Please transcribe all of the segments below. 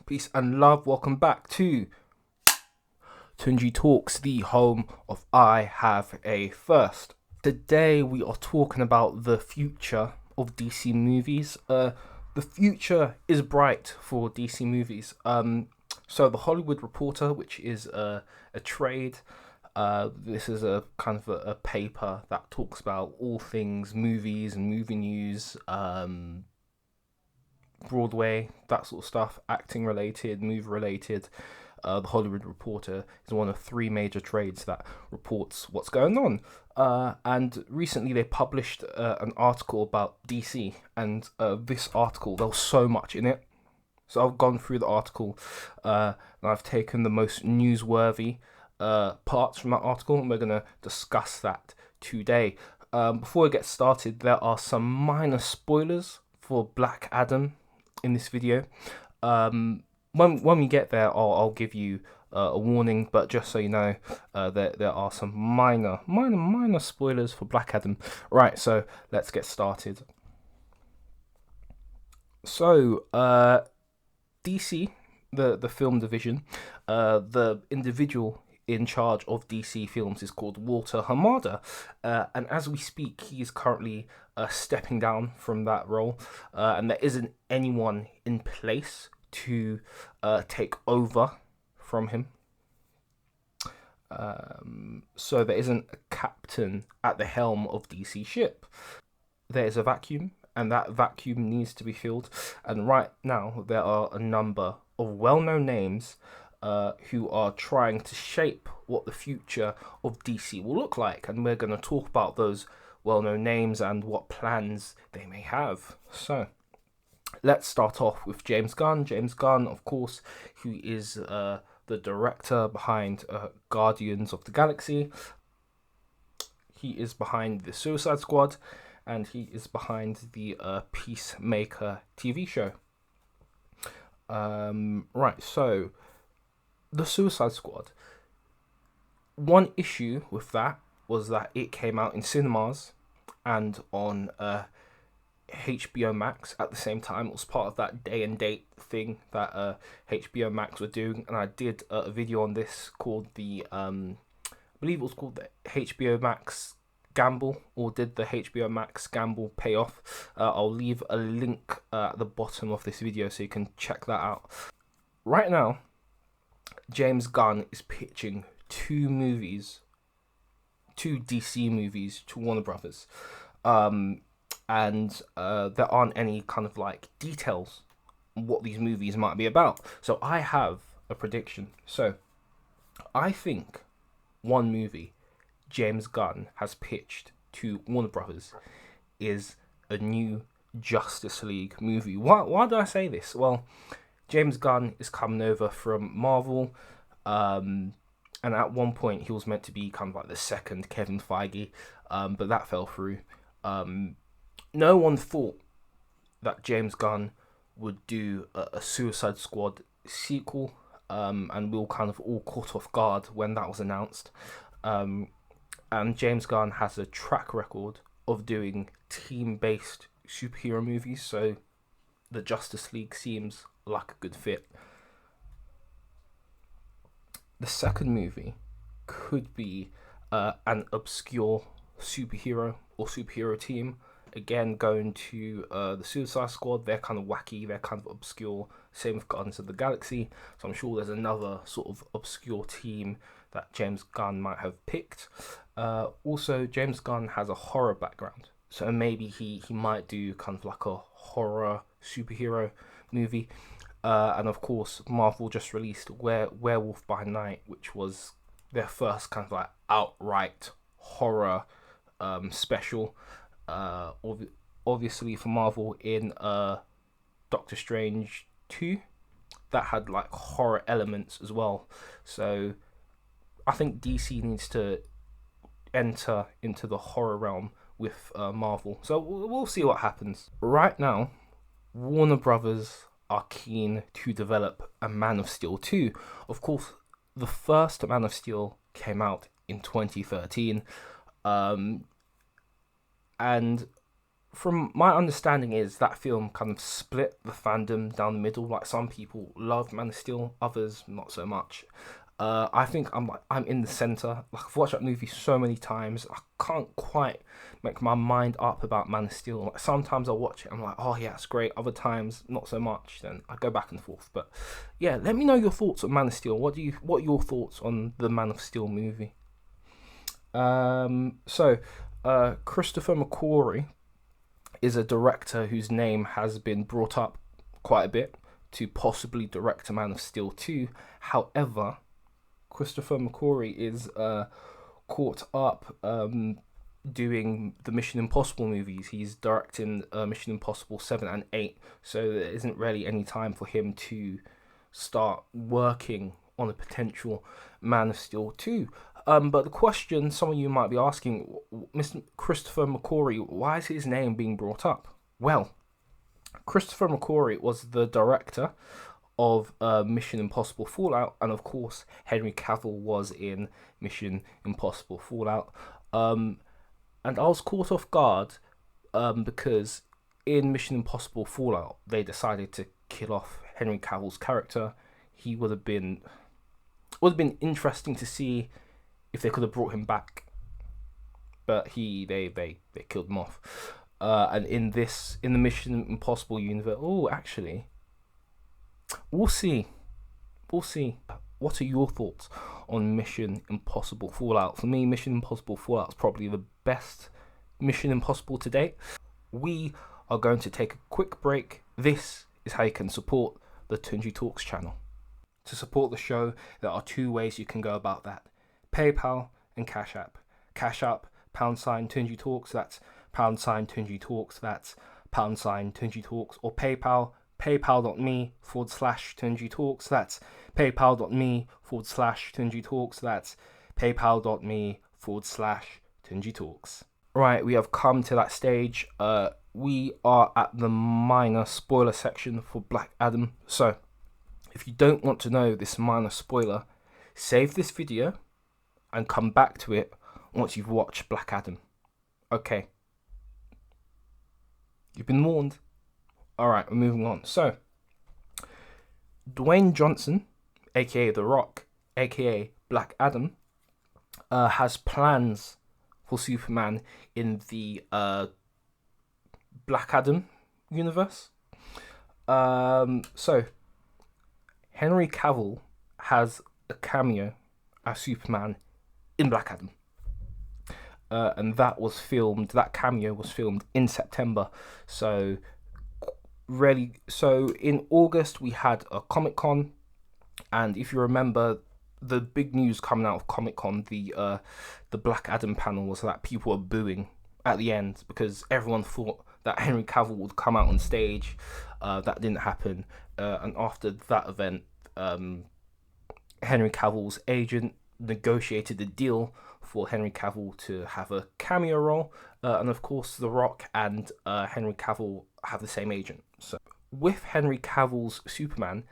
Peace and love. Welcome back to Tunjitalks, the home of I Have a First. Today we are talking about the future of DC movies. The future is bright for DC movies. So the Hollywood Reporter, which is a trade, this is a kind of a paper that talks about all things movies and movie news, Broadway, that sort of stuff, acting related, movie related. The Hollywood Reporter is one of three major trades that reports what's going on. And recently they published an article about DC, and this article, there was so much in it. So I've gone through the article and I've taken the most newsworthy parts from that article, and we're going to discuss that today. Before we get started, there are some minor spoilers for Black Adam in this video. When we get there, I'll give you a warning, but just so you know, there are some minor spoilers for Black Adam. Right, so let's get started. So, DC, the film division, the individual in charge of DC Films is called Walter Hamada, and as we speak, he is currently stepping down from that role, and there isn't anyone in place to take over from him. So there isn't a captain at the helm of DC ship. There is a vacuum, and that vacuum needs to be filled. And right now, there are a number of well-known names who are trying to shape what the future of DC will look like. And we're going to talk about those well-known names and what plans they may have. So, let's start off with James Gunn. James Gunn, of course, who is the director behind Guardians of the Galaxy. He is behind the Suicide Squad, and he is behind the Peacemaker TV show. Right, so the Suicide Squad. One issue with that was that it came out in cinemas and on HBO Max at the same time. It was part of that day and date thing that HBO Max were doing, and I did a video on this called I believe it was called the HBO Max Gamble, or did the HBO Max Gamble pay off? I'll leave a link at the bottom of this video so you can check that out. Right now, James Gunn is pitching two DC movies to Warner Brothers. And there aren't any kind of like details on what these movies might be about. So I have a prediction. So I think one movie James Gunn has pitched to Warner Brothers is a new Justice League movie. Why do I say this? Well, James Gunn is coming over from Marvel, and at one point he was meant to be kind of like the second Kevin Feige, but that fell through. No one thought that James Gunn would do a Suicide Squad sequel, and we were kind of all caught off guard when that was announced. And James Gunn has a track record of doing team-based superhero movies, so the Justice League seems like a good fit. The second movie could be an obscure superhero or superhero team. Again, going to the Suicide Squad, they're kind of wacky, they're kind of obscure. Same with Guardians of the Galaxy. So I'm sure there's another sort of obscure team that James Gunn might have picked. Also, James Gunn has a horror background, so maybe he might do kind of like a horror superhero movie. And of course, Marvel just released Werewolf by Night, which was their first kind of like outright horror special. Obviously for Marvel, in Doctor Strange 2, that had like horror elements as well. So I think DC needs to enter into the horror realm with Marvel. So we'll see what happens. Right now, Warner Brothers are keen to develop a Man of Steel 2. Of course, the first Man of Steel came out in 2013. And from my understanding is that film kind of split the fandom down the middle. Like some people love Man of Steel, others not so much. I think I'm in the center. Like I've watched that movie so many times, I can't quite make my mind up about Man of Steel. Like sometimes I watch it, I'm like, oh yeah, it's great. Other times, not so much. Then I go back and forth. But yeah, let me know your thoughts on Man of Steel. What are your thoughts on the Man of Steel movie? Christopher McQuarrie is a director whose name has been brought up quite a bit to possibly direct a Man of Steel 2. However, Christopher McQuarrie is caught up doing the Mission Impossible movies. He's directing Mission Impossible 7 and 8, so there isn't really any time for him to start working on a potential Man of Steel 2. But the question some of you might be asking, Mr. Christopher McQuarrie, why is his name being brought up? Well, Christopher McQuarrie was the director of Mission Impossible Fallout, and of course Henry Cavill was in Mission Impossible Fallout. And I was caught off guard because in Mission Impossible Fallout they decided to kill off Henry Cavill's character. He would have been interesting to see if they could have brought him back, but they killed him off. And in the Mission Impossible universe, actually, we'll see. What are your thoughts on Mission Impossible Fallout? For me, Mission Impossible Fallout is probably the best Mission Impossible to date. We are going to take a quick break. This is how you can support the Tunji Talks channel. To support the show, there are two ways you can go about that: PayPal and Cash App. Cash App, # Tunji Talks, that's # Tunji Talks, that's # Tunji Talks, or PayPal, paypal.me/Tunji Talks, that's paypal.me/Tunji Talks, that's paypal.me/Tunji Talks. Right, we have come to that stage. We are at the minor spoiler section for Black Adam. So, if you don't want to know this minor spoiler, save this video and come back to it once you've watched Black Adam. Okay. You've been warned. Alright, we're moving on. So, Dwayne Johnson, aka The Rock, aka Black Adam, has plans for Superman in the Black Adam universe. So, Henry Cavill has a cameo as Superman in Black Adam. And that cameo was filmed in September. So in August we had a Comic-Con, and if you remember, the big news coming out of Comic-Con, the Black Adam panel, was that people were booing at the end because everyone thought that Henry Cavill would come out on stage. That didn't happen. And after that event, Henry Cavill's agent negotiated a deal for Henry Cavill to have a cameo role, and of course The Rock and Henry Cavill have the same agent. So with Henry Cavill's Superman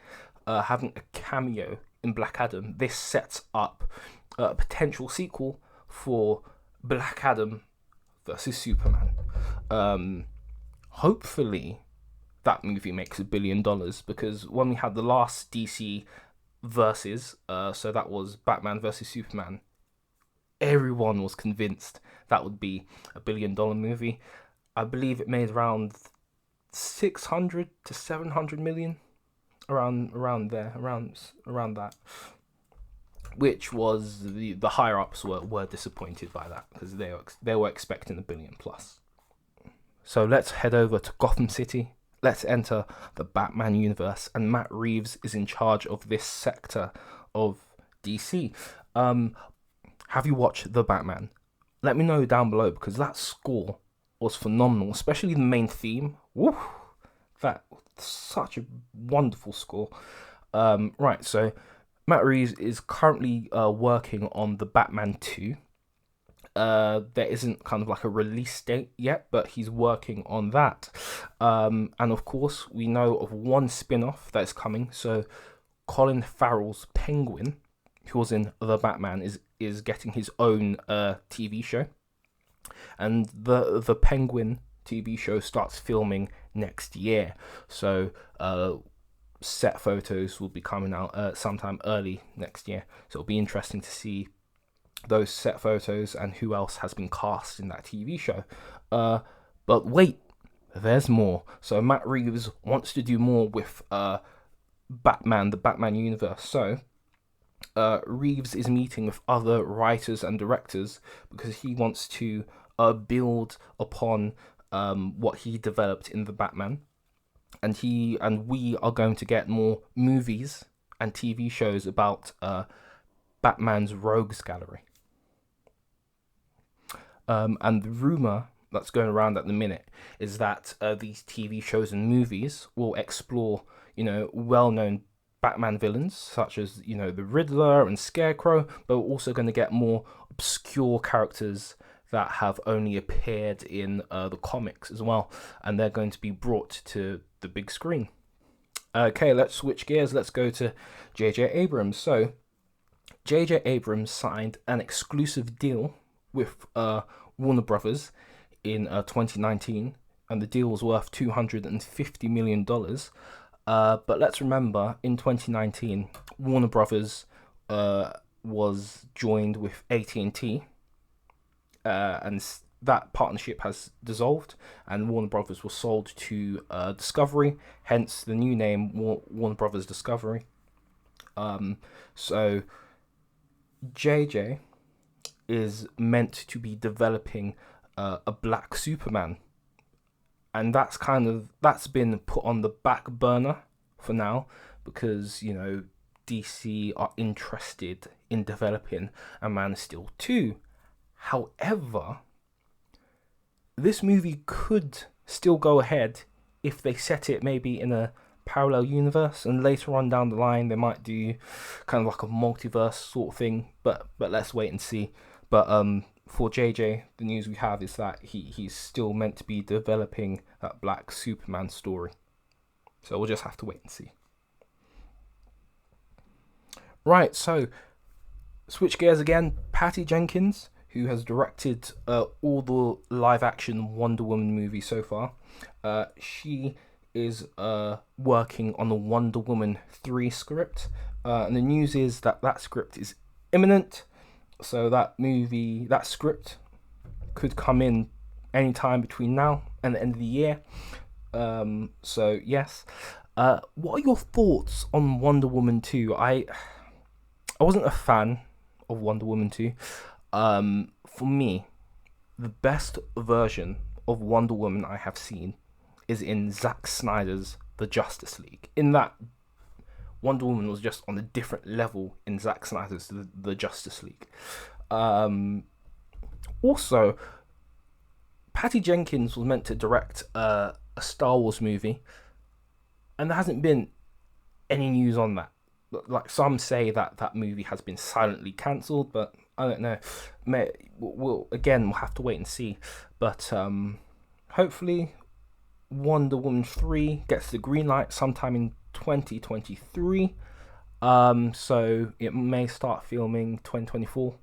having a cameo in Black Adam, this sets up a potential sequel for Black Adam versus Superman. Hopefully that movie makes $1 billion, because when we had the last DC versus, so that was Batman versus Superman, everyone was convinced that would be $1 billion movie. I believe it made around 600 to 700 million, around that, which was the higher ups were disappointed by that, because they were expecting $1 billion plus. So let's head over to Gotham City. Let's enter the Batman universe, and Matt Reeves is in charge of this sector of DC. Have you watched The Batman? Let me know down below, because that score was phenomenal, especially the main theme. Woo! That was such a wonderful score. Right, so Matt Reeves is currently working on The Batman 2. There isn't kind of like a release date yet, but he's working on that. And of course, we know of one spin-off that is coming. So Colin Farrell's Penguin, who was in The Batman, is getting his own TV show. And the Penguin TV show starts filming next year. So set photos will be coming out sometime early next year. So it'll be interesting to see those set photos and who else has been cast in that TV show. But wait, there's more. So Matt Reeves wants to do more with Batman, the Batman universe. So Reeves is meeting with other writers and directors because he wants to build upon what he developed in the Batman, and we are going to get more movies and TV shows about Batman's rogues gallery. And the rumor that's going around at the minute is that these TV shows and movies will explore, well-known Batman villains such as, the Riddler and Scarecrow, but we're also going to get more obscure characters that have only appeared in the comics as well, and they're going to be brought to the big screen. Okay, let's switch gears. Let's go to J.J. Abrams. So, J.J. Abrams signed an exclusive deal with Warner Brothers in 2019, and the deal was worth $250 million. But let's remember, in 2019, Warner Brothers was joined with AT&T, and that partnership has dissolved, and Warner Brothers was sold to Discovery, hence the new name Warner Brothers Discovery. So JJ is meant to be developing a black Superman, and that's been put on the back burner for now because DC are interested in developing a Man of Steel 2. However, this movie could still go ahead if they set it maybe in a parallel universe, and later on down the line they might do kind of like a multiverse sort of thing, but let's wait and see. But for JJ, the news we have is that he's still meant to be developing that black Superman story, so we'll just have to wait and see. Right, so switch gears again. Patty Jenkins, who has directed all the live-action Wonder Woman movies so far, she is working on the Wonder Woman 3 script, and the news is that script is imminent. So that script could come in anytime between now and the end of the year. So yes, what are your thoughts on Wonder Woman 2? I wasn't a fan of Wonder Woman 2. For me, the best version of Wonder Woman I have seen is in Zack Snyder's The Justice League. In that, Wonder Woman was just on a different level in Zack Snyder's The Justice League. Also, Patty Jenkins was meant to direct a Star Wars movie, and there hasn't been any news on that. Like, some say that movie has been silently cancelled, but I don't know. We'll have to wait and see. But hopefully Wonder Woman 3 gets the green light sometime in 2023. So it may start filming 2024.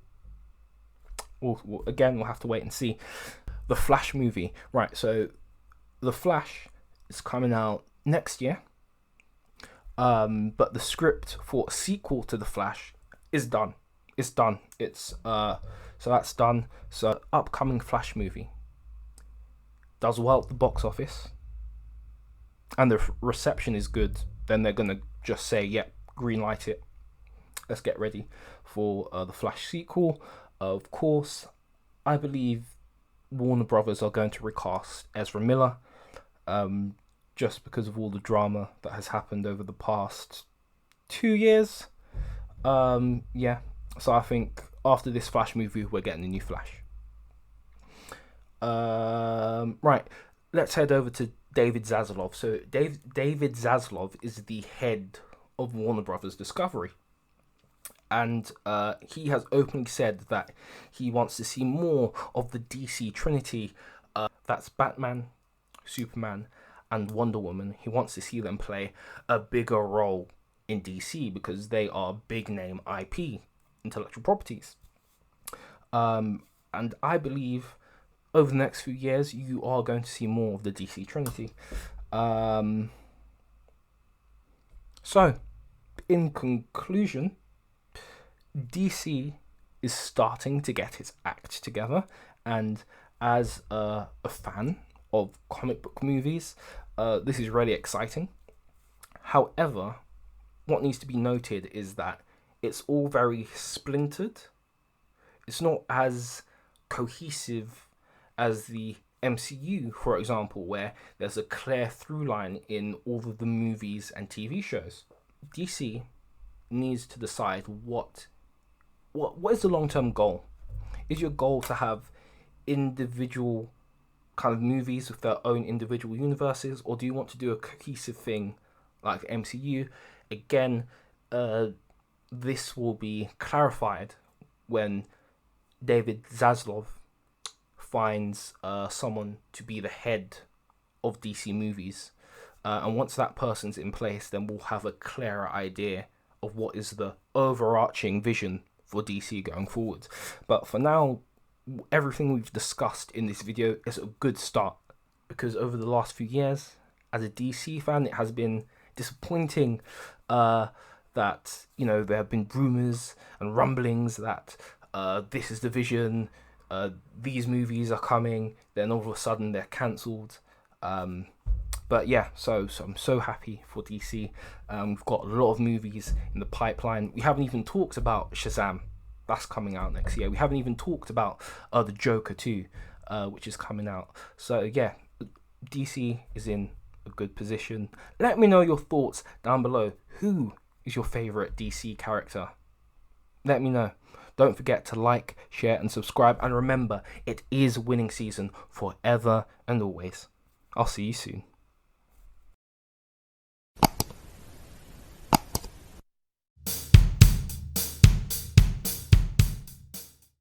We'll have to wait and see. The Flash movie. Right, so The Flash is coming out next year. But the script for a sequel to The Flash is done. It's done. So that's done. So upcoming Flash movie does well at the box office, and the reception is good, then they're gonna just say, yep, green light it. Let's get ready for the Flash sequel. Of course, I believe Warner Brothers are going to recast Ezra Miller, just because of all the drama that has happened over the past 2 years. Yeah, so I think after this Flash movie, we're getting a new Flash. Right, let's head over to David Zaslav. So David Zaslav is the head of Warner Brothers Discovery, and he has openly said that he wants to see more of the DC Trinity. That's Batman, Superman, and Wonder Woman. He wants to see them play a bigger role in DC because they are big name IP, intellectual properties. And I believe over the next few years, you are going to see more of the DC Trinity. So, in conclusion, DC is starting to get its act together, and as a fan of comic book movies, this is really exciting. However, what needs to be noted is that it's all very splintered. It's not as cohesive as the MCU, for example, where there's a clear through line in all of the movies and TV shows. DC needs to decide what is the long-term goal. Is your goal to have individual kind of movies with their own individual universes, or do you want to do a cohesive thing like the MCU? Again, this will be clarified when David Zaslav finds someone to be the head of DC movies. And once that person's in place, then we'll have a clearer idea of what is the overarching vision for DC going forward. But for now, everything we've discussed in this video is a good start, because over the last few years, as a DC fan, it has been disappointing that, you know, there have been rumors and rumblings that this is the vision, these movies are coming, then all of a sudden they're cancelled. But yeah, so I'm so happy for DC. We've got a lot of movies in the pipeline. We haven't even talked about Shazam. That's coming out next year. We haven't even talked about the Joker 2, which is coming out. So yeah, DC is in a good position. Let me know your thoughts down below. Who is your favourite DC character? Let me know. Don't forget to like, share and subscribe. And remember, it is winning season forever and always. I'll see you soon.